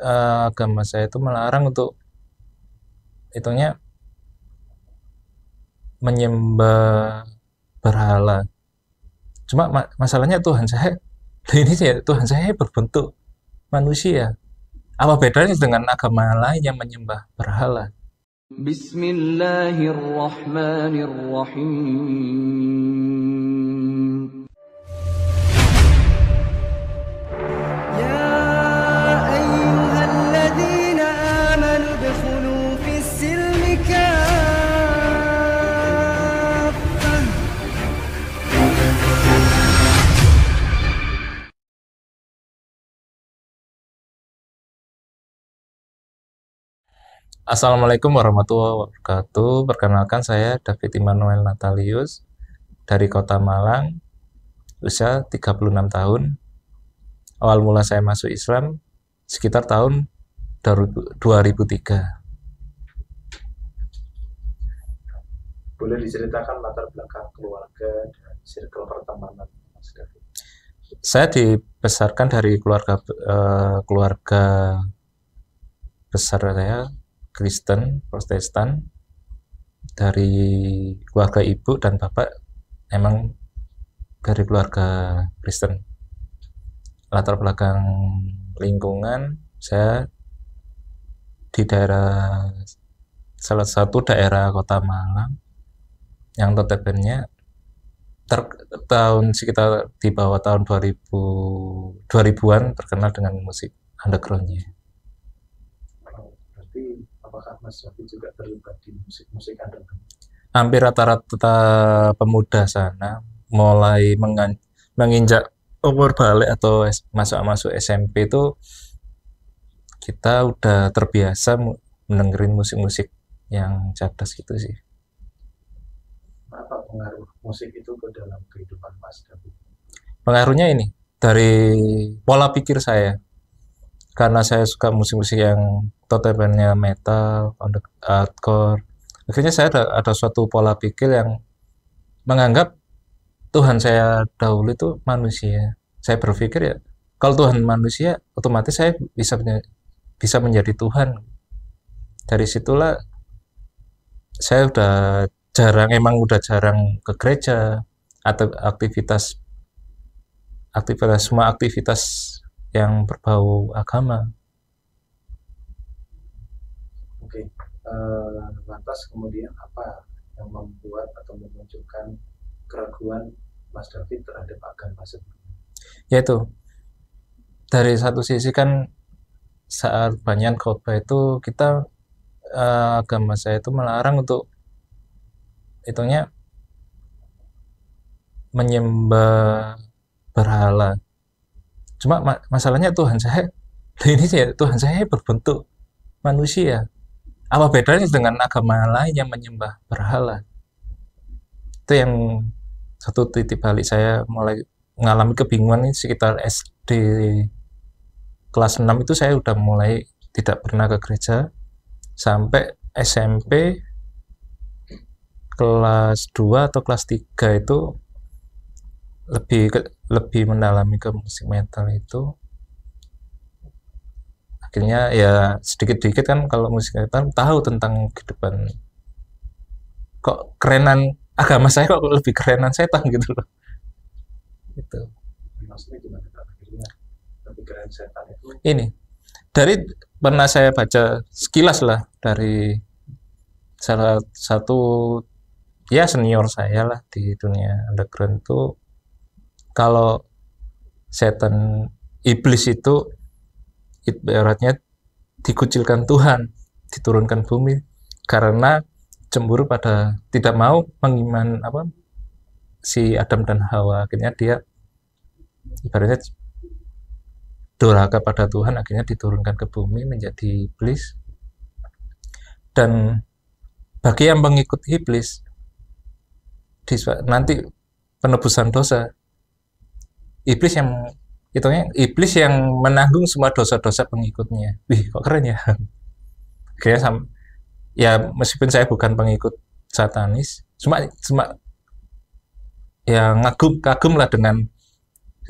agama saya itu melarang untuk hitungnya menyembah berhala. Cuma masalahnya Tuhan saya ini sih Tuhan saya berbentuk manusia. Apa bedanya dengan agama lain yang menyembah berhala? Bismillahirrahmanirrahim. يا أيها الذين آمنوا ادخلوا في السلم كافة. Assalamualaikum warahmatullahi wabarakatuh. Perkenalkan saya David Immanuel Natalius dari Kota Malang, usia 36 tahun. Awal mula saya masuk Islam sekitar tahun 2003. Boleh diceritakan latar belakang keluarga dan circle pertemanan Mas David? Saya dibesarkan dari keluarga besar saya Kristen, Protestan, dari keluarga ibu dan bapak emang dari keluarga Kristen. Latar belakang lingkungan saya di salah satu daerah Kota Malang yang notabene tahun sekitar di bawah tahun 2000-an terkenal dengan musik undergroundnya. Berarti apakah Mas David juga terlibat di musik-musik underground? Hampir rata-rata pemuda sana mulai menginjak umur balik atau masuk SMP itu kita udah terbiasa mendengerin musik-musik yang cerdas gitu sih. Apa pengaruh musik itu ke dalam kehidupan Mas David? Pengaruhnya ini dari pola pikir saya. Karena saya suka musik-musik yang notabene metal, hardcore. Akhirnya saya ada suatu pola pikir yang menganggap Tuhan saya dahulu itu manusia. Saya berpikir ya, kalau Tuhan manusia, otomatis saya bisa menjadi Tuhan. Dari situlah saya udah jarang ke gereja atau semua aktivitas yang berbau agama. Oke, lantas kemudian apa yang membuat atau memunculkan keraguan Mas David terhadap agama sebelumnya? Yaitu dari satu sisi kan saat banyak khotbah itu kita agama saya itu melarang untuk hitungnya menyembah berhala. Cuma masalahnya Tuhan saya ini sih Tuhan saya berbentuk manusia. Apa bedanya dengan agama lain yang menyembah berhala? Itu yang satu titik balik saya mulai mengalami kebingungan ini sekitar SD kelas 6 itu saya udah mulai tidak pernah ke gereja sampai SMP kelas 2 atau kelas 3 itu lebih mendalami ke musik metal itu. Akhirnya ya sedikit-sedikit kan kalau musik metal tahu tentang kehidupan, kok kerenan agama saya kok lebih kerenan setan gitu loh. Itu Maksudnya gimana Pak? Akhirnya kepikiran setan itu ini dari pernah saya baca sekilas lah dari salah satu ya senior saya lah di dunia underground itu, kalau setan iblis itu ibaratnya dikucilkan Tuhan, diturunkan bumi karena cemburu pada tidak mau mengiman si Adam dan Hawa. Akhirnya dia ibaratnya durhaka pada Tuhan, akhirnya diturunkan ke bumi menjadi iblis. Dan bagi yang mengikut iblis nanti penebusan dosa, iblis yang menanggung semua dosa-dosa pengikutnya. Wih, kok keren ya. Akhirnya ya meskipun saya bukan pengikut satanis, cuma ya kagum lah dengan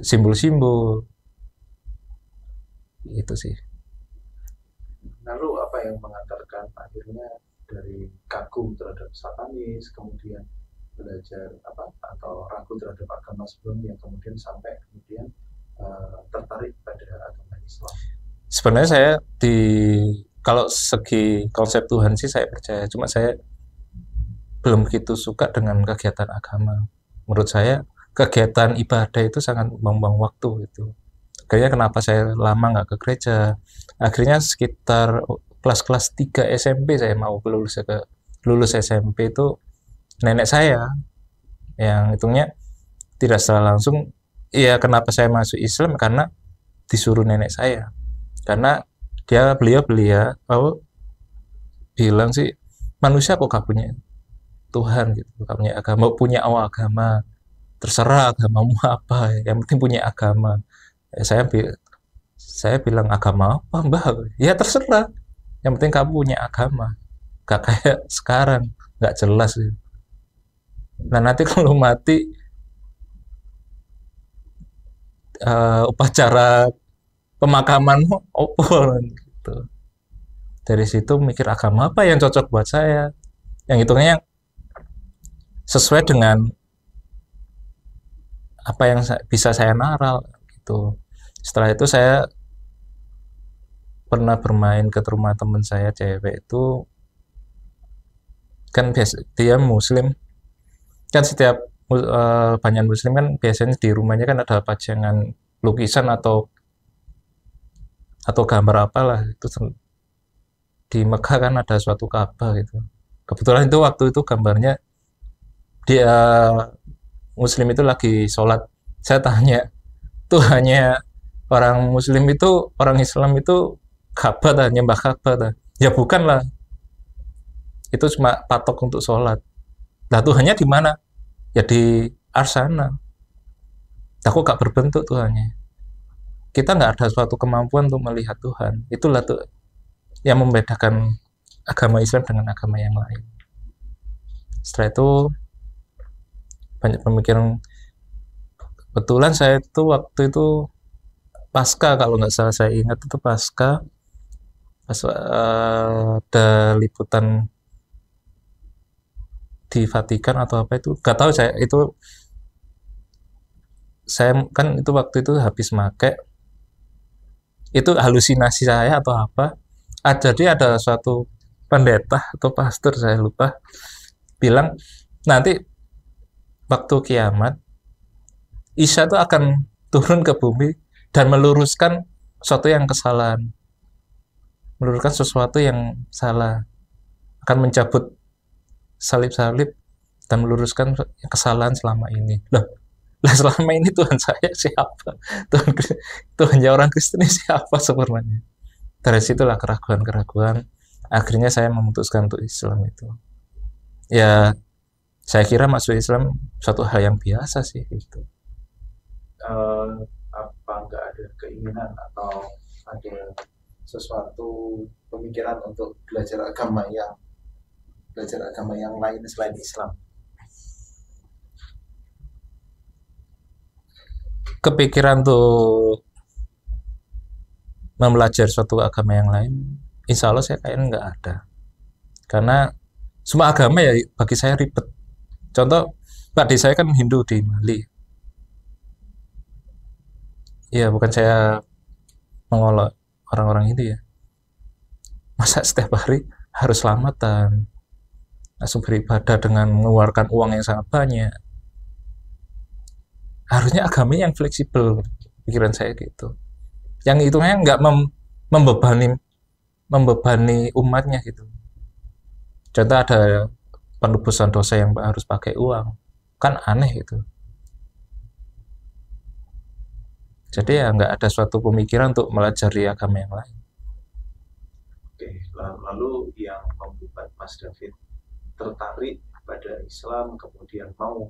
simbol-simbol itu sih. yang mengantarkan akhirnya dari kagum terhadap Satanis, kemudian belajar apa atau ragu terhadap agama sebelumnya, kemudian sampai kemudian tertarik pada agama Islam? Sebenarnya saya kalau segi konsep Tuhan sih saya percaya, cuma saya belum begitu suka dengan kegiatan agama. Menurut saya kegiatan ibadah itu sangat membuang waktu gitu. Kayaknya kenapa saya lama nggak ke gereja. Akhirnya sekitar kelas-kelas 3 SMP saya mau lulus SMP itu nenek saya yang hitungnya tidak secara langsung, iya kenapa saya masuk Islam karena disuruh nenek saya. Karena beliau bilang sih manusia kok gak punya Tuhan gitu, gak punya agama, punya agama, terserah agamamu apa, yang penting punya agama. Saya bilang agama apa mbah? Ya terserah, yang penting kamu punya agama, gak kayak sekarang nggak jelas gitu. Nah nanti kalau mati upacara pemakamanmu opo gitu. Dari situ mikir agama apa yang cocok buat saya, yang hitungnya sesuai dengan apa yang bisa saya naral gitu. Setelah itu saya pernah bermain ke rumah teman saya cewek itu, kan dia muslim, kan setiap banyak muslim kan biasanya di rumahnya kan ada pajangan lukisan atau gambar apalah itu. Di Mekah kan ada suatu Ka'bah gitu. Kebetulan itu waktu itu gambarnya dia muslim itu lagi sholat. Saya tanya, tuh hanya orang muslim itu, orang Islam itu Ka'bah dah, nyembah Ka'bah dah. Ya bukan lah, itu cuma patok untuk sholat. Nah Tuhannya di mana? Ya di arsana. Aku gak berbentuk Tuhannya. Kita nggak ada suatu kemampuan untuk melihat Tuhan. Itulah tuh yang membedakan agama Islam dengan agama yang lain. Setelah itu banyak pemikiran. Kebetulan saya itu waktu itu pasca, kalau nggak salah saya ingat itu pasca pas ada liputan di Vatikan atau apa itu, nggak tahu saya itu. Saya kan itu waktu itu habis make, itu halusinasi saya atau apa. Jadi ada suatu pendeta atau pastor saya lupa bilang nanti waktu kiamat Isa itu akan turun ke bumi dan meluruskan sesuatu yang kesalahan, meluruskan sesuatu yang salah, akan mencabut salib-salib dan meluruskan kesalahan selama ini. Loh, selama ini Tuhan saya siapa? Tuhannya orang Kristen siapa sebenarnya? Dari situlah keraguan-keraguan. Akhirnya saya memutuskan untuk Islam itu. Ya, saya kira masuk Islam suatu hal yang biasa sih gitu. Apa nggak ada keinginan atau ada sesuatu pemikiran untuk belajar agama yang lain selain Islam? Kepikiran tuh mempelajari suatu agama yang lain, insya Allah saya kayaknya nggak ada. Karena semua agama ya bagi saya ribet. Contoh, Pak di saya kan Hindu di Mali. Ya bukan saya mengolok orang-orang itu ya. Masa setiap hari harus selamatan, langsung beribadah dengan mengeluarkan uang yang sangat banyak. Harusnya agama yang fleksibel, pikiran saya gitu. Yang itu nggak membebani umatnya gitu. Contoh ada penebusan dosa yang harus pakai uang, kan aneh gitu. Jadi ya nggak ada suatu pemikiran untuk melajari agama yang lain. Oke, lalu yang membuat Mas David tertarik pada Islam, kemudian mau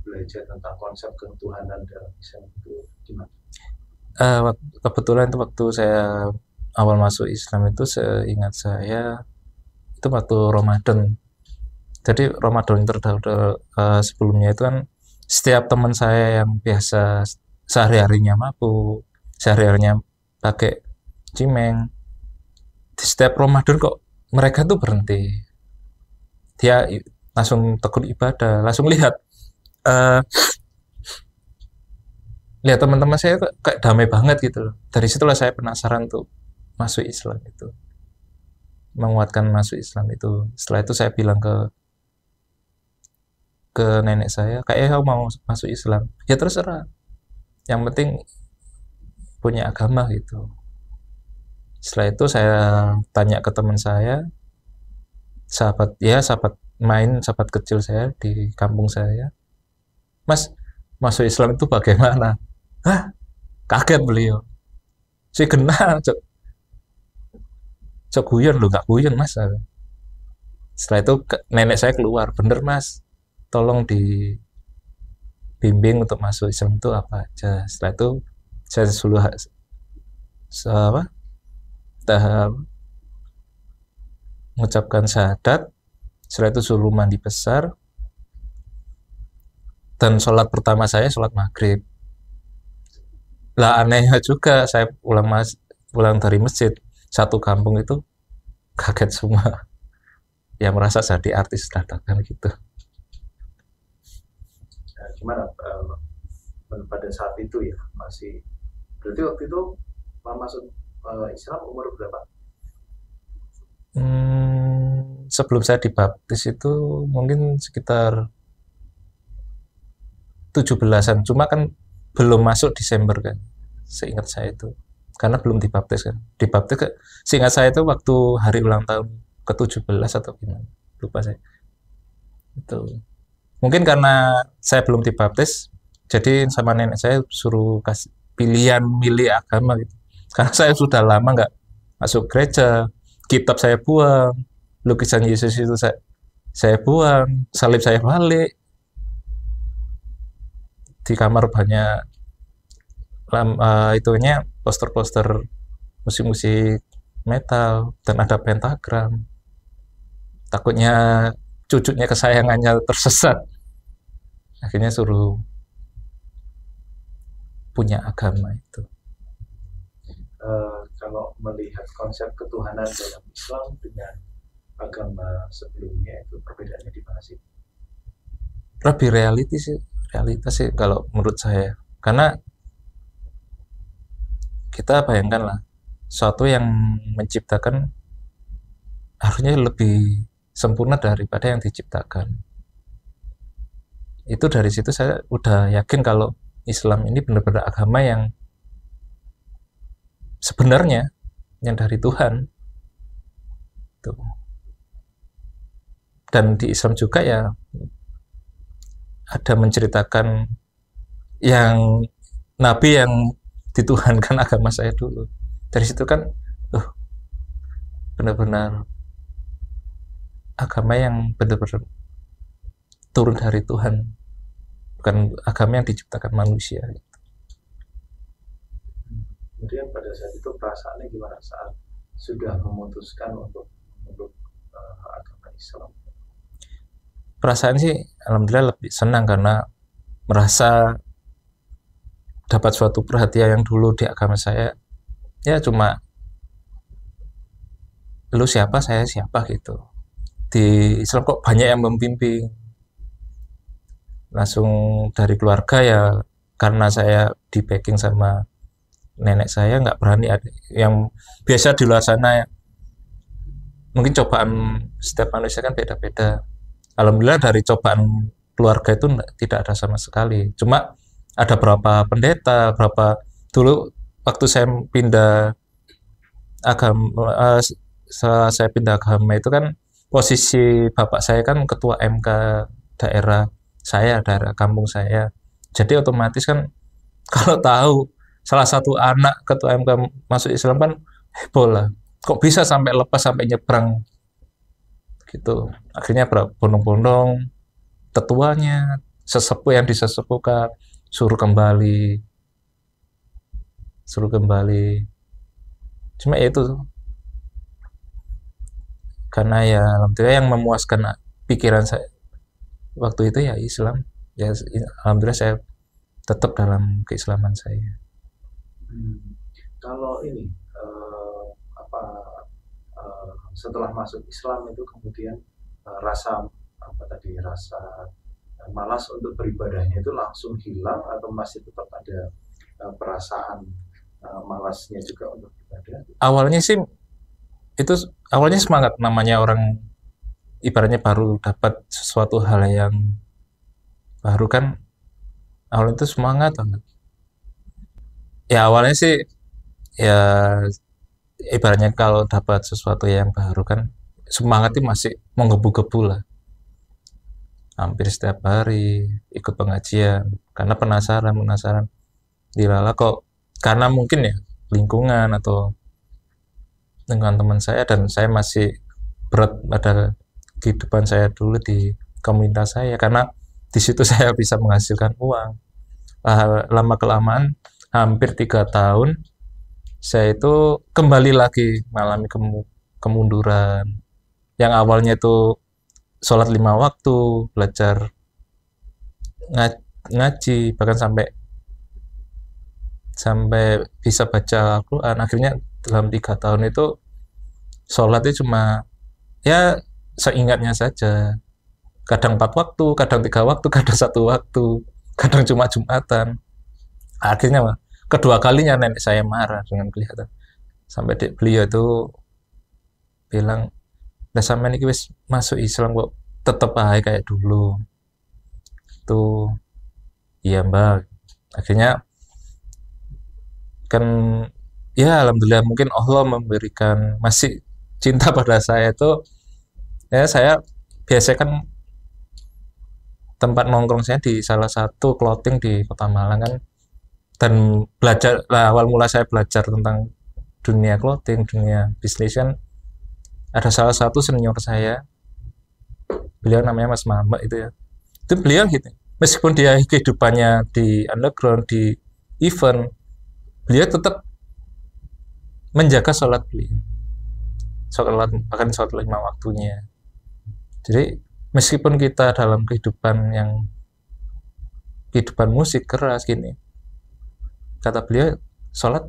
belajar tentang konsep ketuhanan dalam Islam itu gimana? Kebetulan itu waktu saya awal masuk Islam itu, seingat saya itu waktu Ramadan. Jadi Ramadan terdahulu sebelumnya itu kan setiap teman saya yang biasa sehari-harinya mabuk, sehari-harinya pakai cimeng, di setiap Ramadan kok mereka tuh berhenti, dia langsung tekun ibadah, langsung eh, lihat teman-teman saya kayak damai banget gitu loh. Dari situlah saya penasaran tuh masuk Islam itu, menguatkan masuk Islam itu. Setelah itu saya bilang ke nenek saya, kayaknya kamu mau masuk Islam, ya terserah, yang penting punya agama gitu. Setelah itu saya tanya ke teman saya, sahabat main, sahabat kecil saya di kampung saya, Mas, masuk Islam itu bagaimana? Hah, kaget beliau, si kena cok, cok guyon lo, nggak guyon mas. Setelah itu nenek saya keluar, bener mas, tolong dibimbing untuk masuk Islam itu apa aja. Setelah itu saya suruh apa, tahap mengucapkan syahadat. Setelah itu suruh mandi besar, dan sholat pertama saya sholat maghrib. Lah anehnya juga, saya pulang dari masjid, satu kampung itu kaget semua, yang merasa jadi artis dadakan gitu. Nah, gimana pada saat itu ya, masih berarti waktu itu masuk Islam umur berapa? Sebelum saya dibaptis itu mungkin sekitar 17-an, cuma kan belum masuk Desember kan, seingat saya itu, karena belum dibaptis kan. Dibaptis seingat saya itu waktu hari ulang tahun ke-17 atau gimana, lupa saya. Itu mungkin karena saya belum dibaptis, jadi sama nenek saya suruh kasih pilihan milih agama gitu. Karena saya sudah lama nggak masuk gereja, kitab saya buang, lukisan Yesus itu saya buang, salib saya balik, di kamar banyak itunya poster-poster musik-musik metal, dan ada pentagram. Takutnya cucunya kesayangannya tersesat, akhirnya suruh punya agama itu. Kalau melihat konsep ketuhanan dalam Islam dengan agama sebelumnya, itu perbedaannya di mana sih? Lebih realitas sih kalau menurut saya, karena kita bayangkan lah, suatu yang menciptakan harusnya lebih sempurna daripada yang diciptakan. Itu dari situ saya udah yakin kalau Islam ini benar-benar agama yang sebenarnya, yang dari Tuhan. Tuh. Dan di Islam juga ya ada menceritakan yang Nabi yang dituhankan agama saya dulu. Dari situ kan benar-benar agama yang benar-benar turun dari Tuhan, bukan agama yang diciptakan manusia. Kemudian pada saat itu perasaannya gimana saat sudah memutuskan untuk memeluk agama Islam? Perasaan sih alhamdulillah lebih senang, karena merasa dapat suatu perhatian yang dulu di agama saya ya cuma lu siapa saya siapa gitu. Di Islam kok banyak yang membimbing, langsung dari keluarga ya, karena saya di backing sama nenek saya, nggak berani ada yang biasa di luar sana ya. Mungkin cobaan setiap manusia kan beda-beda. Alhamdulillah dari cobaan keluarga itu tidak ada sama sekali. Cuma ada berapa pendeta, dulu waktu saya pindah agama, setelah saya pindah agama itu kan posisi bapak saya kan ketua MK daerah kampung saya. Jadi otomatis kan kalau tahu salah satu anak ketua MK masuk Islam kan heboh lah. Kok bisa sampai lepas, sampai nyebrang gitu. Akhirnya berbondong-bondong tetuanya, sesepuh yang disesepuhkan suruh kembali. Cuma ya itu, karena ya alhamdulillah yang memuaskan pikiran saya waktu itu ya Islam. Ya alhamdulillah saya tetap dalam keislaman saya. Kalau ini setelah masuk Islam itu kemudian rasa malas untuk beribadahnya itu langsung hilang, atau masih tetap ada perasaan malasnya juga untuk ibadah? Awalnya sih itu awalnya semangat, namanya orang ibaratnya baru dapat sesuatu hal yang baru kan, awalnya itu semangat banget. Ya awalnya sih ya ibaratnya kalau dapat sesuatu yang baru kan semangatnya masih menggebu-gebu lah. Hampir setiap hari ikut pengajian karena penasaran dilala kok, karena mungkin ya lingkungan atau dengan teman saya, dan saya masih berat pada kehidupan saya dulu di komunitas saya, karena di situ saya bisa menghasilkan uang. Lama kelamaan hampir 3 tahun saya itu kembali lagi mengalami kemunduran. Yang awalnya itu sholat 5 waktu, belajar ngaji, bahkan sampai bisa baca Al-Quran. Akhirnya dalam 3 tahun itu sholatnya cuma ya seingatnya saja. Kadang 4 waktu, kadang 3 waktu, kadang 1 waktu, kadang cuma Jumatan. Akhirnya kedua kalinya nenek saya marah dengan kelihatan. Sampai beliau itu bilang, "Lah sampean iki wis masuk Islam kok tetep aja kayak dulu." Itu iya Mbak. Akhirnya kan ya alhamdulillah mungkin Allah memberikan masih cinta pada saya itu. Ya saya biasa kan tempat nongkrong saya di salah satu clothing di Kota Malang kan, dan belajar lah, awal mula saya belajar tentang dunia clothing, dunia bisnis kan, ada salah satu senior saya, beliau namanya Mas Mama itu ya, itu beliau gitu, meskipun dia kehidupannya di underground, di event, beliau tetap menjaga sholat beliau, bahkan sholat 5 waktunya. Jadi meskipun kita dalam kehidupan musik keras gini, kata beliau sholat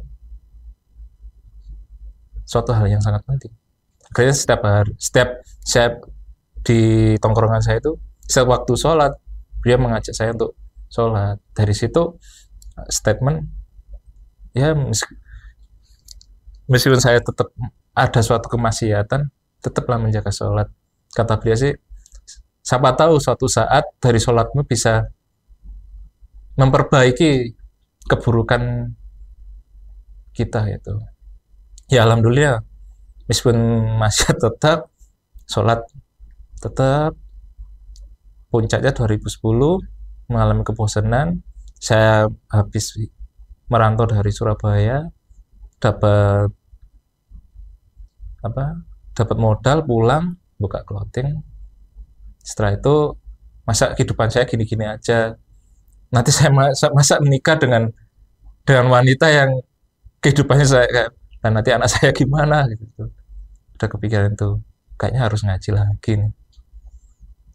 suatu hal yang sangat penting. Akhirnya setiap saya di tongkrongan saya itu, setiap waktu sholat beliau mengajak saya untuk sholat. Dari situ statement ya, meskipun saya tetap ada suatu kemaksiatan, tetaplah menjaga sholat. Kata beliau sih, siapa tahu suatu saat dari sholatmu bisa memperbaiki keburukan kita gitu. Ya alhamdulillah, meskipun masih tetap sholat, tetap puncaknya 2010 mengalami kebosanan. Saya habis merantau dari Surabaya, dapat modal, pulang buka clothing. Setelah itu masa kehidupan saya gini-gini aja, nanti saya masa menikah dengan wanita yang kehidupannya saya kayak, dan nanti anak saya gimana gitu. Udah kepikiran tuh, kayaknya harus ngaji lagi nih.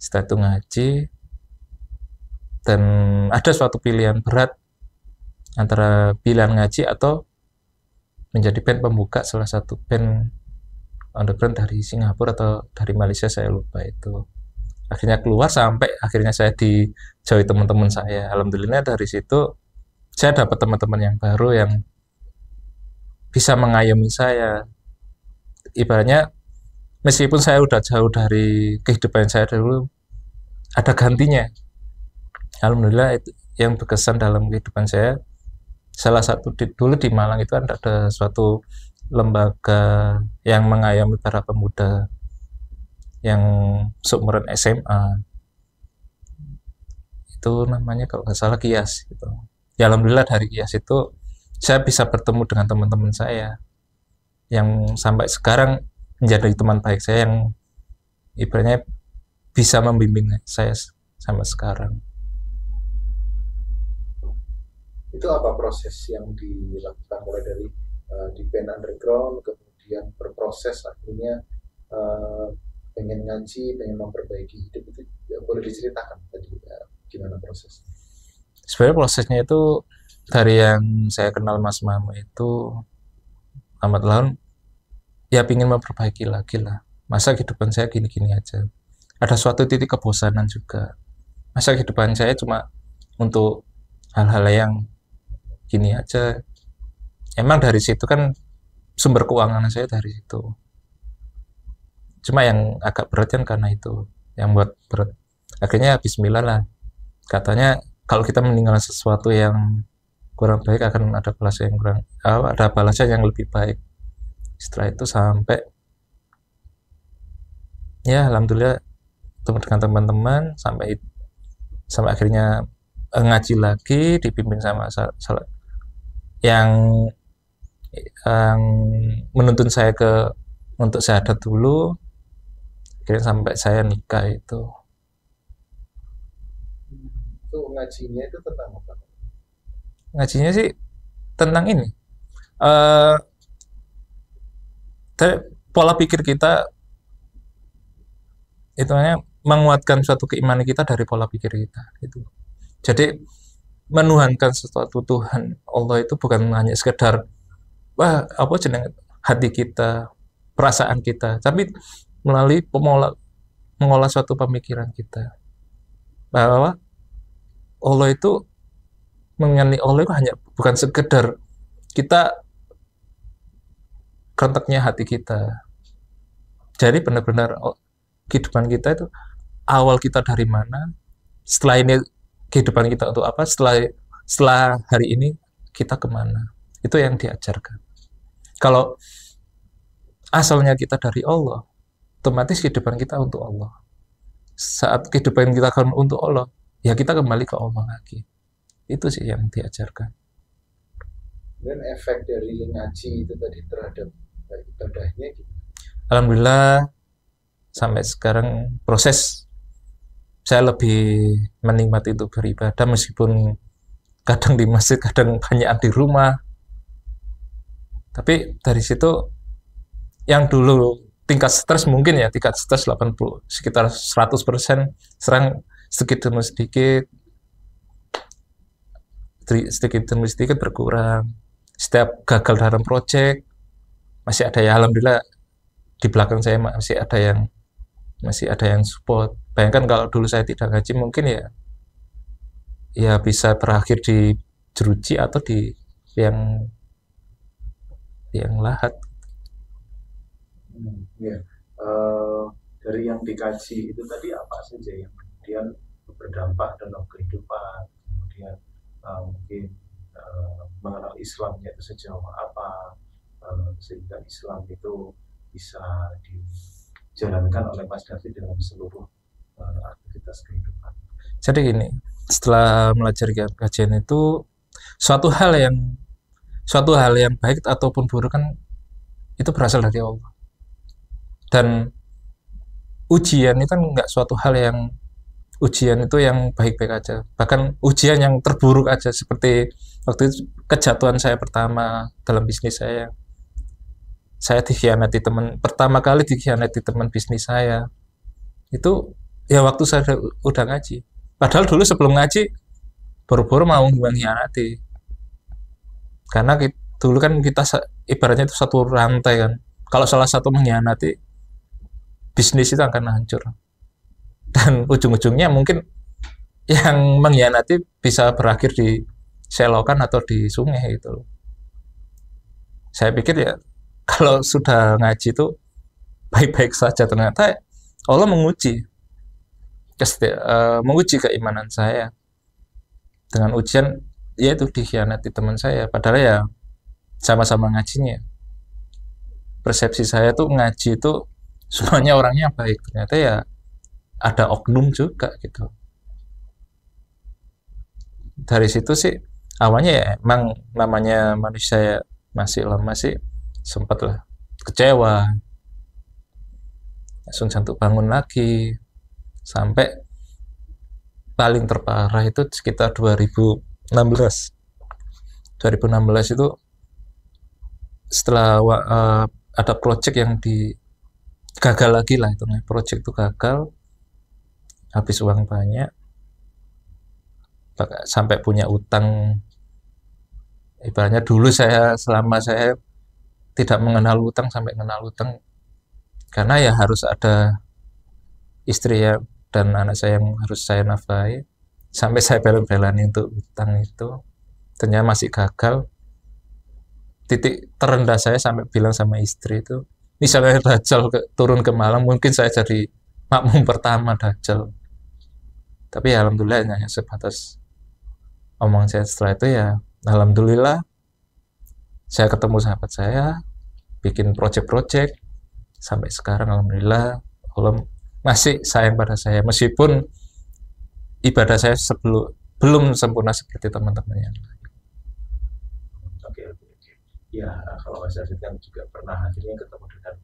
Setelah itu ngaji, dan ada suatu pilihan berat antara pilihan ngaji atau menjadi band pembuka salah satu band underground dari Singapura atau dari Malaysia, saya lupa itu. Akhirnya keluar, sampai akhirnya saya dijauhi teman-teman saya. Alhamdulillah dari situ saya dapat teman-teman yang baru yang bisa mengayomi saya. Ibaratnya meskipun saya udah jauh dari kehidupan saya dulu, ada gantinya. Alhamdulillah itu yang berkesan dalam kehidupan saya. Salah satu dulu di Malang itu ada suatu lembaga yang mengayomi para pemuda yang seumuran SMA. Itu namanya kalau nggak salah Kias gitu. Ya alhamdulillah dari Kias itu saya bisa bertemu dengan teman-teman saya yang sampai sekarang menjadi teman baik saya, yang ibaratnya bisa membimbing saya sampai sekarang. Itu apa proses yang dilakukan mulai dari di band underground, kemudian berproses akhirnya pengen ngaji, pengen memperbaiki hidup, itu ya, boleh diceritakan tadi gimana proses? Sebenarnya prosesnya itu dari yang saya kenal Mas Mama itu lambat laun ya pingin memperbaiki lagi lah. Masa kehidupan saya gini-gini aja. Ada suatu titik kebosanan juga. Masa kehidupan saya cuma untuk hal-hal yang gini aja. Emang dari situ kan sumber keuangan saya dari situ. Cuma yang agak berat kan karena itu, yang buat berat. Akhirnya bismillah lah. Katanya kalau kita meninggalkan sesuatu yang kurang baik akan ada balasan yang kurang, ada balasan yang lebih baik. Setelah itu sampai ya alhamdulillah ketemu dengan teman-teman sampai sampai akhirnya ngaji lagi dipimpin sama yang yang menuntun saya ke untuk syahadat dulu, akhirnya sampai saya nikah itu. Itu ngajinya itu tentang apa? Ngajinya sih tentang ini, eh pola pikir kita itu hanya menguatkan suatu keimanan kita dari pola pikir kita gitu. Jadi menuhankan sesuatu Tuhan Allah itu bukan hanya sekedar wah apa jeneng hati kita, perasaan kita, tapi melalui mengolah suatu pemikiran kita bahwa Allah itu mengenai Allah itu hanya bukan sekedar kita kerentaknya hati kita. Jadi benar-benar kehidupan kita itu awal kita dari mana, setelah ini kehidupan kita untuk apa, setelah hari ini kita kemana. Itu yang diajarkan. Kalau asalnya kita dari Allah, otomatis kehidupan kita untuk Allah. Saat kehidupan kita untuk Allah, ya kita kembali ke Allah lagi. Itu sih yang diajarkan. Dan efek dari ngaji itu tadi terhadap ibadahnya gitu. Alhamdulillah sampai sekarang proses saya lebih menikmati untuk beribadah meskipun kadang di masjid, kadang banyak di rumah. Tapi dari situ yang dulu tingkat stres mungkin ya tingkat stres 80 sekitar 100%, sekarang sedikit demi sedikit berkurang. Setiap gagal dalam proyek masih ada ya alhamdulillah di belakang saya masih ada yang support. Bayangkan kalau dulu saya tidak ngaji mungkin ya bisa berakhir di jeruji atau di yang lahat. Ya. Dari yang dikaji itu tadi apa saja yang kemudian berdampak dalam kehidupan, kemudian mungkin mengenal Islamnya itu sejauh apa, sehingga Islam itu bisa dijalankan oleh Mas David dalam seluruh aktivitas kehidupan. Jadi gini, setelah belajar kajian itu suatu hal yang baik ataupun buruk kan itu berasal dari Allah. Dan ujian itu kan nggak suatu hal yang ujian itu yang baik-baik aja. Bahkan ujian yang terburuk aja seperti waktu itu kejatuhan saya pertama dalam bisnis saya. Saya dikhianati pertama kali dikhianati teman bisnis saya. Itu ya waktu saya udah ngaji. Padahal dulu sebelum ngaji boro-boro mau mengkhianati. Karena dulu kan kita ibaratnya itu satu rantai kan. Kalau salah satu mengkhianati bisnis itu akan hancur. Dan ujung-ujungnya mungkin yang mengkhianati bisa berakhir di selokan atau di sungai gitu. Saya pikir ya kalau sudah ngaji itu baik-baik saja, ternyata Allah menguji keimanan saya dengan ujian yaitu dikhianati teman saya. Padahal ya sama-sama ngajinya. Persepsi saya tuh ngaji itu semuanya orangnya baik, ternyata ya ada oknum juga gitu. Dari situ sih awalnya ya emang namanya manusia masih lama sih sempat lah kecewa, langsung jantung bangun lagi sampai paling terparah itu sekitar 2016 itu setelah ada project yang gagal lagi lah itu, project itu gagal, habis uang banyak, sampai punya utang. Ibaratnya dulu selama saya tidak mengenal utang sampai mengenal utang, karena ya harus ada istri ya dan anak saya yang harus saya nafkahi, sampai saya bela-belani untuk utang itu ternyata masih gagal. Titik terendah saya sampai bilang sama istri itu, misalnya Dajjal turun ke Malang, mungkin saya jadi makmum pertama Dajjal. Tapi ya alhamdulillah hanya sebatas omong saya. Setelah itu ya alhamdulillah saya ketemu sahabat saya, bikin project-project sampai sekarang. Alhamdulillah Allah masih sayang pada saya, meskipun ibadah saya belum sempurna seperti teman-teman yang lain. Oke. Ya, kalau Mas David kan juga pernah akhirnya ketemu dengan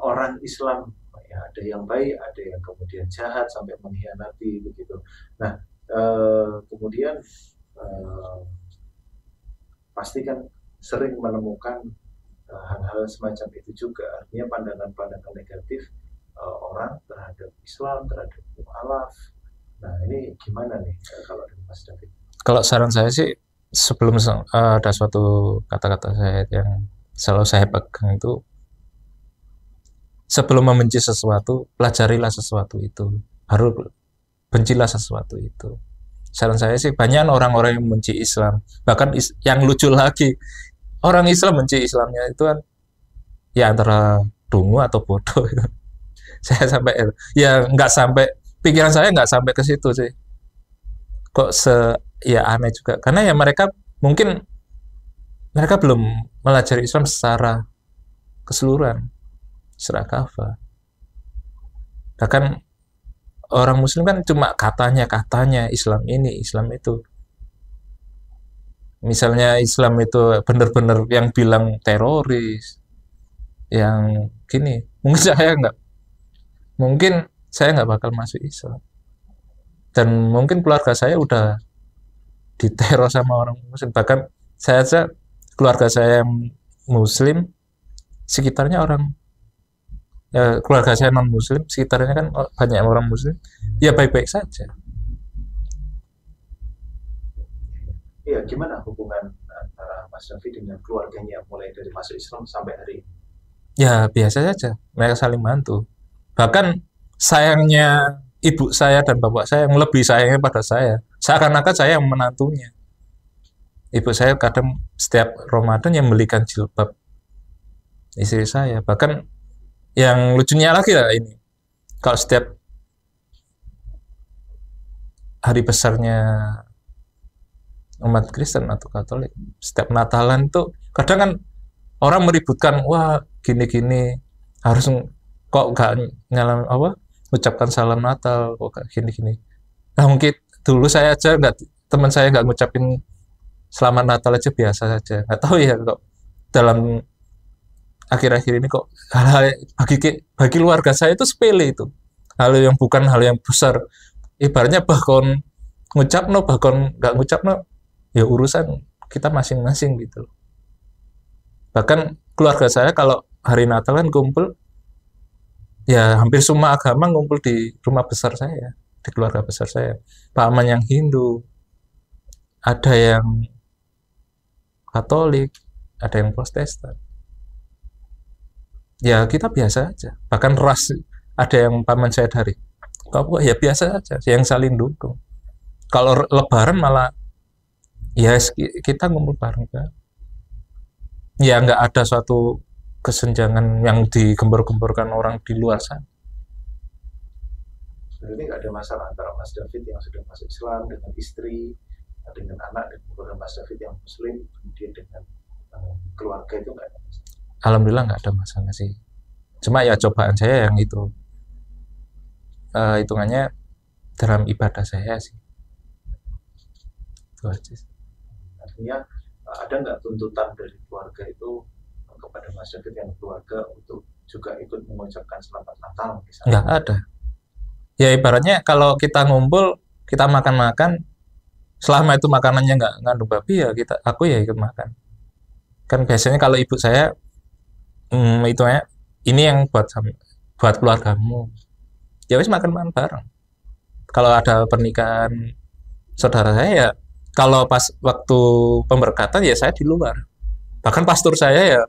orang Islam, ya ada yang baik, ada yang kemudian jahat sampai mengkhianati begitu. Nah, kemudian pasti kan sering menemukan hal-hal semacam itu juga, artinya pandangan-pandangan negatif orang terhadap Islam, terhadap mu'alaf. Nah, ini gimana nih kalau dari Mas David? Kalau saran saya sih, sebelum ada suatu kata-kata saya yang selalu saya pegang itu, sebelum membenci sesuatu, pelajarilah sesuatu itu, baru bencilah sesuatu itu. Saran saya sih, banyak orang-orang yang membenci Islam, bahkan yang lucu lagi, orang Islam benci Islamnya itu kan ya antara dungu atau bodoh. Saya sampai ya nggak sampai, pikiran saya nggak sampai ke situ sih. Kok ya aneh juga, karena ya mungkin mereka belum melajari Islam secara keseluruhan, secara kafah. Bahkan orang Muslim kan cuma katanya Islam ini, Islam itu. Misalnya Islam itu benar-benar yang bilang teroris, yang gini, mungkin saya nggak bakal masuk Islam. Dan mungkin keluarga saya udah diteror sama orang Muslim. Bahkan saya aja, keluarga saya yang Muslim, sekitarnya ya keluarga saya non Muslim, sekitarnya kan banyak orang Muslim, ya baik-baik saja. Iya, gimana hubungan antara Mas David dengan keluarganya mulai dari masuk Islam sampai hari ini? Ya biasa saja, mereka saling bantu. Bahkan sayangnya ibu saya dan bapak saya yang lebih sayangnya pada saya, seakan-akan saya yang menantunya. Ibu saya kadang setiap Ramadan yang belikan jilbab istri saya. Bahkan yang lucunya lagi lah ini, kalau setiap hari besarnya umat Kristen atau Katolik, setiap Natalan itu kadang kan orang meributkan, wah gini-gini, harus kok nggak ucapkan salam Natal, kok gak gini-gini. Nah mungkin dulu saya aja teman saya nggak ngucapin selamat Natal aja biasa saja. Nggak tahu ya kok dalam akhir-akhir ini kok hal-hal bagi keluarga saya itu sepele itu. Hal yang bukan hal yang besar. Ibaratnya bahkan ngucapno, bahkan nggak ngucapno, ya urusan kita masing-masing gitu. Bahkan keluarga saya kalau hari Natal kan kumpul, ya hampir semua agama ngumpul di rumah besar saya, di keluarga besar saya. Paman yang Hindu, ada yang Katolik, ada yang Protestan. Ya kita biasa aja. Bahkan ras, ada yang paman saya dari Papua, ya biasa aja, yang saling dukung. Kalau Lebaran malah ya kita ngumpul bareng kan. Ya nggak ada suatu kesenjangan yang digembor-gemborkan orang di luar sana. Berarti nggak ada masalah antara Mas David yang sudah masuk Islam dengan istri, dengan anak, dan kemudian Mas David yang Muslim, kemudian dengan keluarga itu nggak ada masalah? Alhamdulillah nggak ada masalah sih. Cuma ya cobaan saya yang itu, hitungannya dalam ibadah saya sih. Itu aja sih. Artinya ada nggak tuntutan dari keluarga itu kepada Mas David yang keluarga untuk juga ikut mengucapkan selamat Natal misalnya? Nggak ada. Ya ibaratnya kalau kita ngumpul, kita makan-makan, selama itu makanannya nggak ngandung babi, ya aku ya ikut makan. Kan biasanya kalau ibu saya itu ya, ini yang buat keluargamu, ya wis makan-makan bareng. Kalau ada pernikahan saudara saya, ya kalau pas waktu pemberkatan ya saya di luar. Bahkan pastor saya ya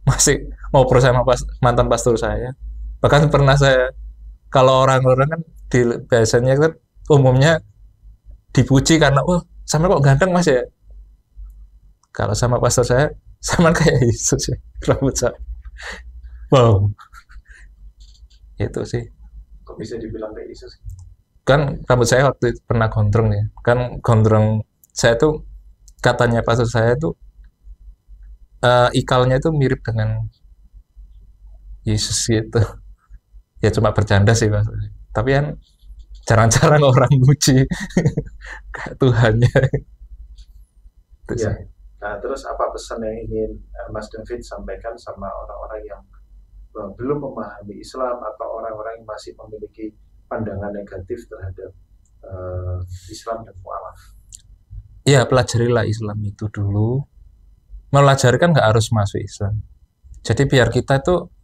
masih ngobrol sama mantan pastor saya. Bahkan pernah saya, kalau orang-orang kan biasanya kan umumnya dipuji karena wah sama kok ganteng mas ya. Kalau sama pastor saya sama kayak Yesus ya rambut saya. Wow, itu sih. Kok bisa dibilang kayak Yesus? Kan rambut saya waktu itu pernah gondrong ya. Kan gondrong saya tuh katanya pastor saya tuh ikalnya itu mirip dengan Yesus gitu. Ya cuma bercanda sih mas. Tapi kan jarang-jarang orang muji kayak Tuhannya. Itu Iya. sih. Nah, terus apa pesan yang ingin Mas David sampaikan sama orang-orang yang belum memahami Islam atau orang-orang yang masih memiliki pandangan negatif terhadap Islam dan mualaf? Ya pelajarilah Islam itu dulu. Melajari kan nggak harus masuk Islam. Jadi biar kita tuh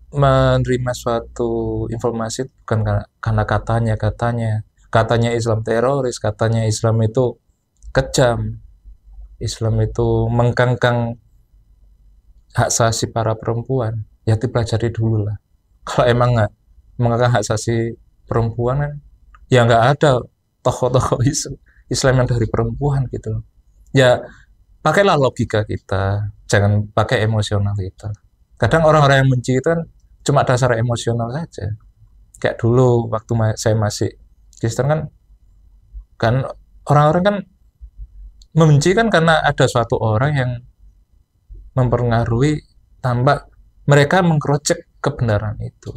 menerima suatu informasi bukan karena katanya Islam teroris, katanya Islam itu kejam, Islam itu mengkangkang hak asasi para perempuan, ya dipelajari dulu lah. Kalau emang nggak mengkangkang hak asasi perempuan kan, ya nggak ada tokoh-tokoh Islam yang dari perempuan gitu. Ya pakailah logika kita, jangan pakai emosional kita. Kadang orang-orang yang benci itu kan cuma dasar emosional saja. Kayak dulu waktu saya masih Kristen kan orang-orang kan membenci kan karena ada suatu orang yang mempengaruhi tanpa mereka mengkrocek kebenaran itu.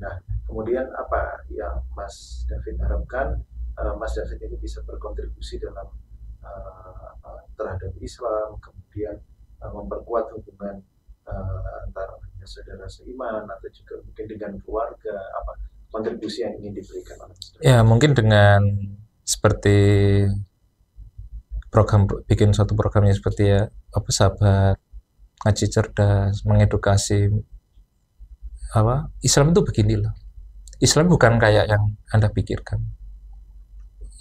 Nah, kemudian apa yang Mas David harapkan Mas David ini bisa berkontribusi dalam terhadap Islam, kemudian memperkuat hubungan antara saudara seiman atau juga mungkin dengan keluarga, apa kontribusi yang ingin diberikan oleh Mas David? Ya mungkin dengan seperti bikin suatu programnya seperti ya apa sahabat ngaji cerdas, mengedukasi apa Islam itu beginilah. Islam bukan kayak yang Anda pikirkan.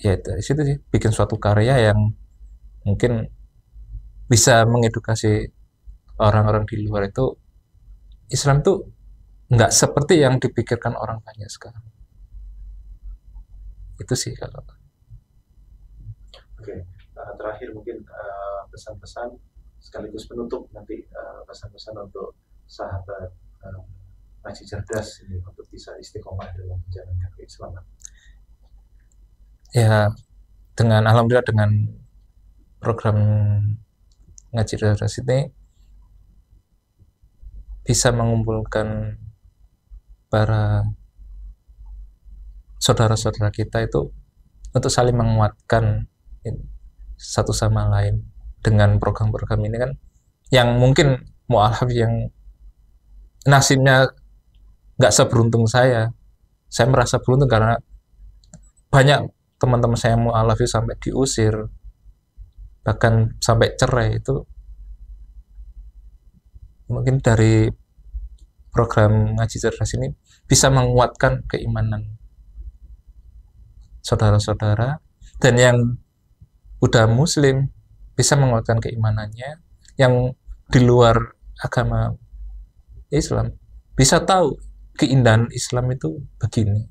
Ya dari situ sih bikin suatu karya yang mungkin bisa mengedukasi orang-orang di luar itu Islam tuh nggak seperti yang dipikirkan orang banyak sekarang. Itu sih kalau. Oke, terakhir mungkin pesan-pesan sekaligus penutup nanti pesan-pesan untuk sahabat ngaji cerdas ini untuk bisa istiqomah dalam menjalankan keislaman. Ya alhamdulillah dengan program ngaji cerdas ini bisa mengumpulkan para saudara-saudara kita itu untuk saling menguatkan satu sama lain dengan program-program ini kan yang mungkin mualaf yang nasibnya nggak seberuntung saya merasa beruntung karena banyak teman-teman saya mualaf itu sampai diusir bahkan sampai cerai. Itu mungkin dari program ngaji cerdas ini bisa menguatkan keimanan saudara-saudara, dan yang udah muslim bisa menguatkan keimanannya, yang di luar agama Islam bisa tahu keindahan Islam itu begini.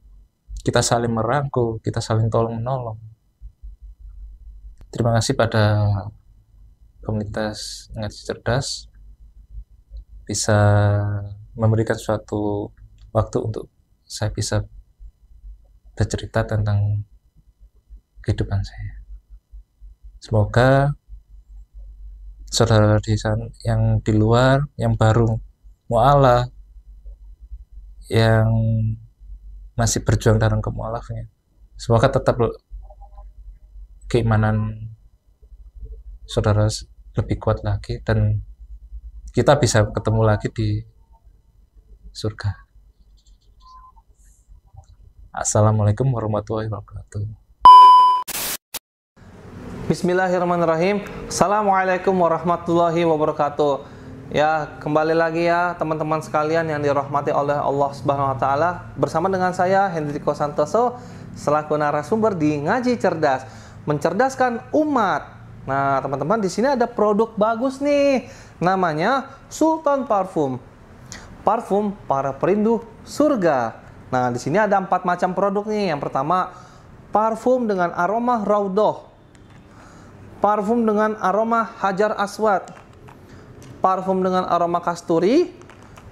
Kita saling merangkul, kita saling tolong menolong. Terima kasih pada komunitas ngaji cerdas bisa memberikan suatu waktu untuk saya bisa bercerita tentang kehidupan saya. Semoga saudara di sana yang di luar, yang baru mualaf, yang masih berjuang dalam kemualafnya, semoga tetap keimanan saudara lebih kuat lagi dan kita bisa ketemu lagi di surga. Assalamualaikum warahmatullahi wabarakatuh. Bismillahirrahmanirrahim. Assalamualaikum warahmatullahi wabarakatuh. Ya, kembali lagi ya teman-teman sekalian yang dirahmati oleh Allah Subhanahu wa taala. Bersama dengan saya Hendriko Santoso selaku narasumber di Ngaji Cerdas, mencerdaskan umat Nah, teman-teman, di sini ada produk bagus nih. Namanya Sultan Parfum. Parfum para perindu surga. Nah, di sini ada 4 macam produk nih. Yang pertama, parfum dengan aroma Raudhah. Parfum dengan aroma Hajar Aswad. Parfum dengan aroma kasturi.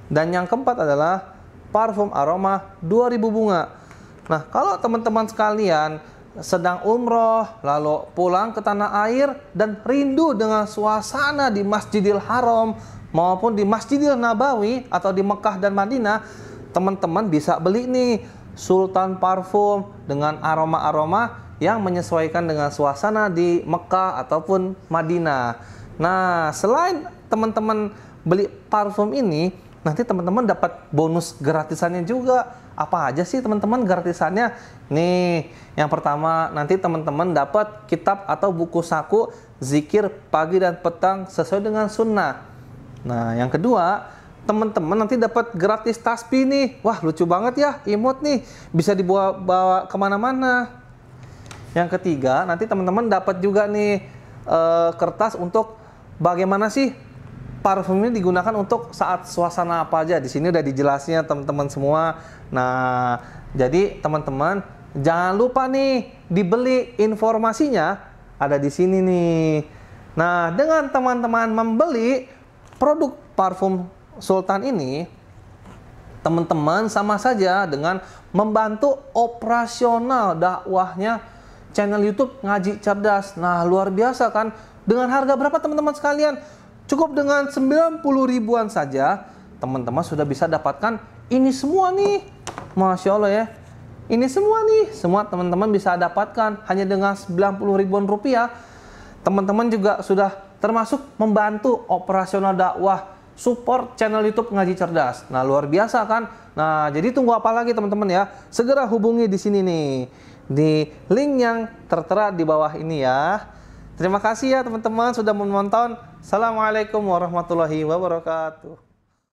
Dan yang keempat adalah parfum aroma 2000 bunga. Nah, kalau teman-teman sekalian sedang umroh, lalu pulang ke tanah air dan rindu dengan suasana di Masjidil Haram maupun di Masjidil Nabawi atau di Mekah dan Madinah, teman-teman bisa beli nih Sultan Parfum dengan aroma-aroma yang menyesuaikan dengan suasana di Mekah ataupun Madinah. Nah, selain teman-teman beli parfum ini, nanti teman-teman dapat bonus gratisannya juga. Apa aja sih teman-teman gratisannya? Nih, yang pertama nanti teman-teman dapat kitab atau buku saku zikir pagi dan petang sesuai dengan sunnah. Nah, yang kedua, teman-teman nanti dapat gratis tasbih nih. Wah, lucu banget ya, imut nih, bisa dibawa kemana-mana. Yang ketiga, nanti teman-teman dapat juga nih kertas untuk bagaimana sih parfum ini digunakan untuk saat suasana apa aja. Di sini udah dijelasnya teman-teman semua. Nah, jadi teman-teman jangan lupa nih dibeli, informasinya ada di sini nih. Nah, dengan teman-teman membeli produk parfum Sultan ini, teman-teman sama saja dengan membantu operasional dakwahnya channel YouTube Ngaji Cerdas. Nah, luar biasa kan? Dengan harga berapa teman-teman sekalian? Cukup dengan 90 ribuan saja, teman-teman sudah bisa dapatkan ini semua nih. Masya Allah ya. Ini semua nih, semua teman-teman bisa dapatkan hanya dengan 90 ribuan rupiah. Teman-teman juga sudah termasuk membantu operasional dakwah, support channel YouTube Ngaji Cerdas. Nah, luar biasa kan? Nah, jadi tunggu apa lagi teman-teman ya? Segera hubungi di sini nih, di link yang tertera di bawah ini ya. Terima kasih ya teman-teman sudah menonton. Assalamualaikum warahmatullahi wabarakatuh.